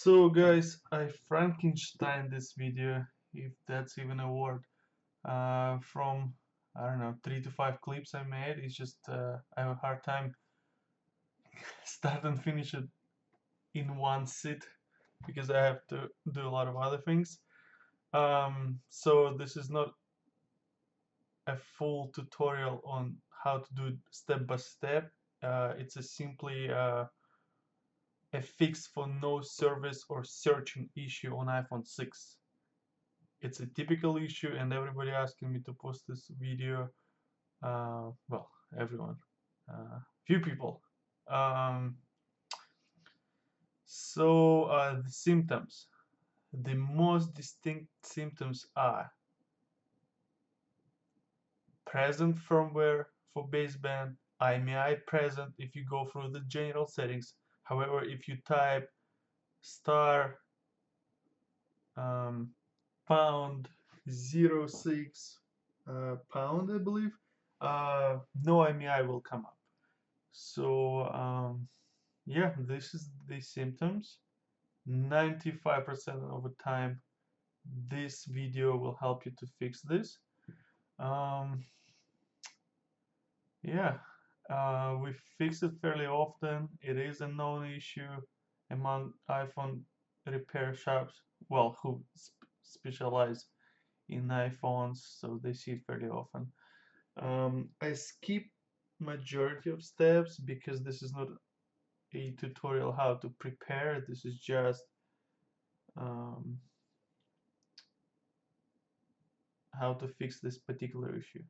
So guys, I Frankenstein this video, if that's even a word, from I don't know 3 to 5 clips I made. It's just I have a hard time start and finish it in one sit because I have to do a lot of other things. So this is not a full tutorial on how to do it step by step. It's a simply a fix for no service or searching issue on iPhone 6. It's a typical issue and everybody asking me to post this video. Well, everyone, few people. Um, the symptoms. The most distinct symptoms are present firmware for baseband, IMEI present if you go through the general settings. However, if you type star pound 06 pound, I believe, no IMEI will come up. So yeah, this is the symptoms. 95% of the time this video will help you to fix this. Yeah, we fix it fairly often. It is a known issue among iPhone repair shops, well, who specialize in iPhones, so they see it fairly often. I skip majority of steps because this is not a tutorial how to prepare. This is just um, how to fix this particular issue.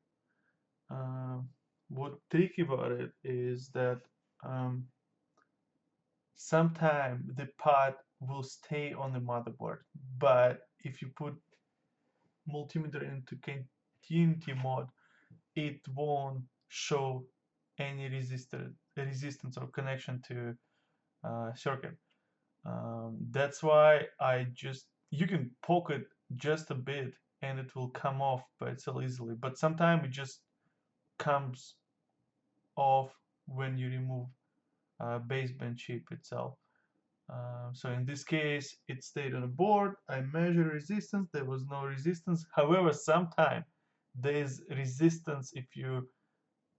What tricky about it is that sometimes the pod will stay on the motherboard, but if you put multimeter into continuity mode, it won't show any resistance or connection to circuit. That's why you can poke it just a bit and it will come off by itself easily, but sometimes it just comes off when you remove baseband chip itself. So in this case, it stayed on the board. I measured resistance. There was no resistance. However, sometimes there is resistance if you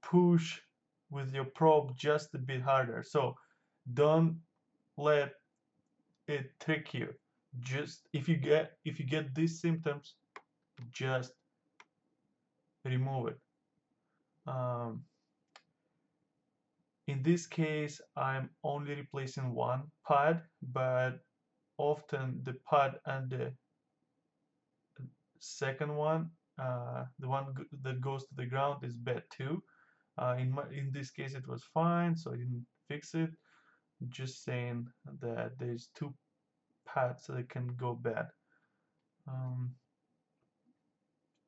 push with your probe just a bit harder. So don't let it trick you. Just if you get these symptoms, just remove it. In this case, I'm only replacing one pad, but often the pad and the second one, the one that goes to the ground, is bad too. In this case, it was fine, so I didn't fix it. Just saying that there's two pads that can go bad.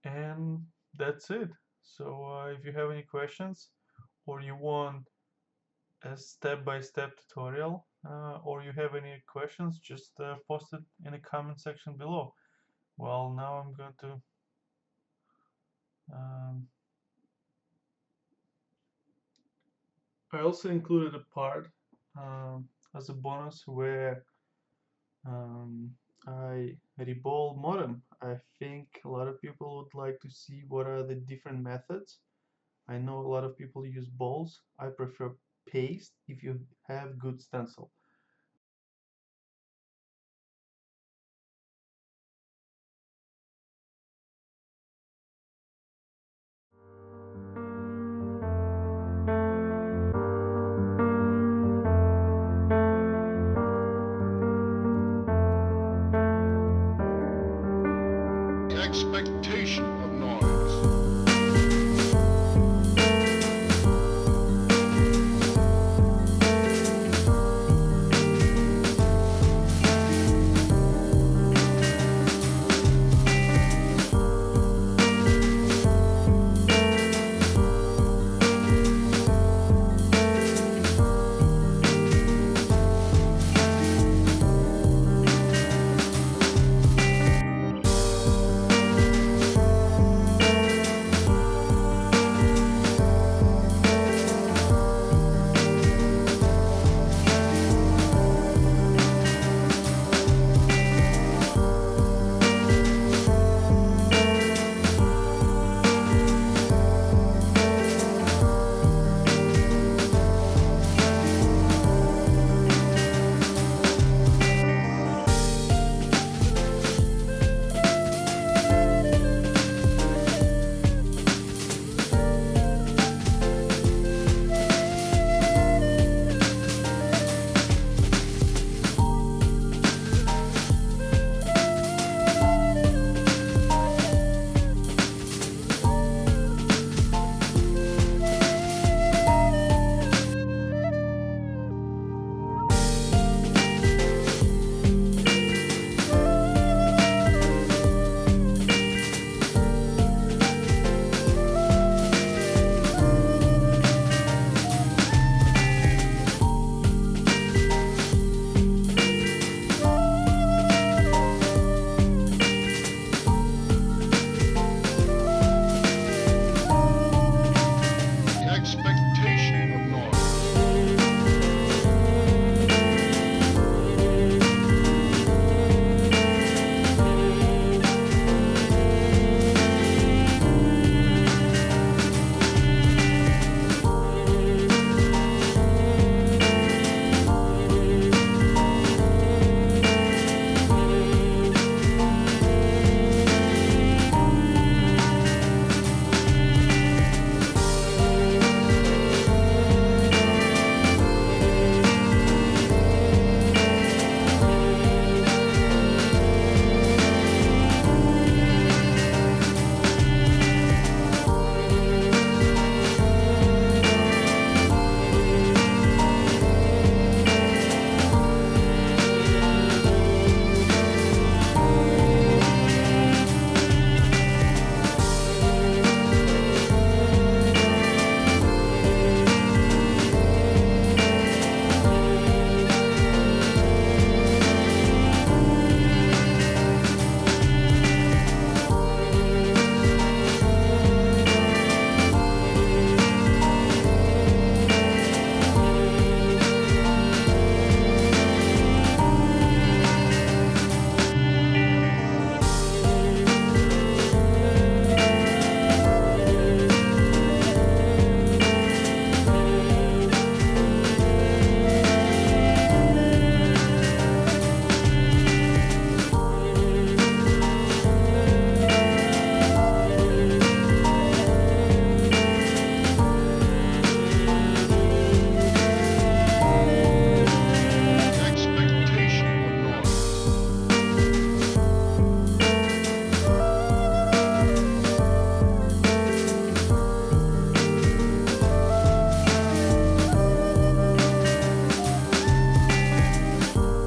And that's it. So if you have any questions or you want a step-by-step tutorial or you have any questions, just post it in the comment section below. Well, now I'm going to I also included a part as a bonus where I reball modem. I think a lot of people would like to see what are the different methods. I know a lot of people use balls. I prefer paste if you have good stencil. Expectation.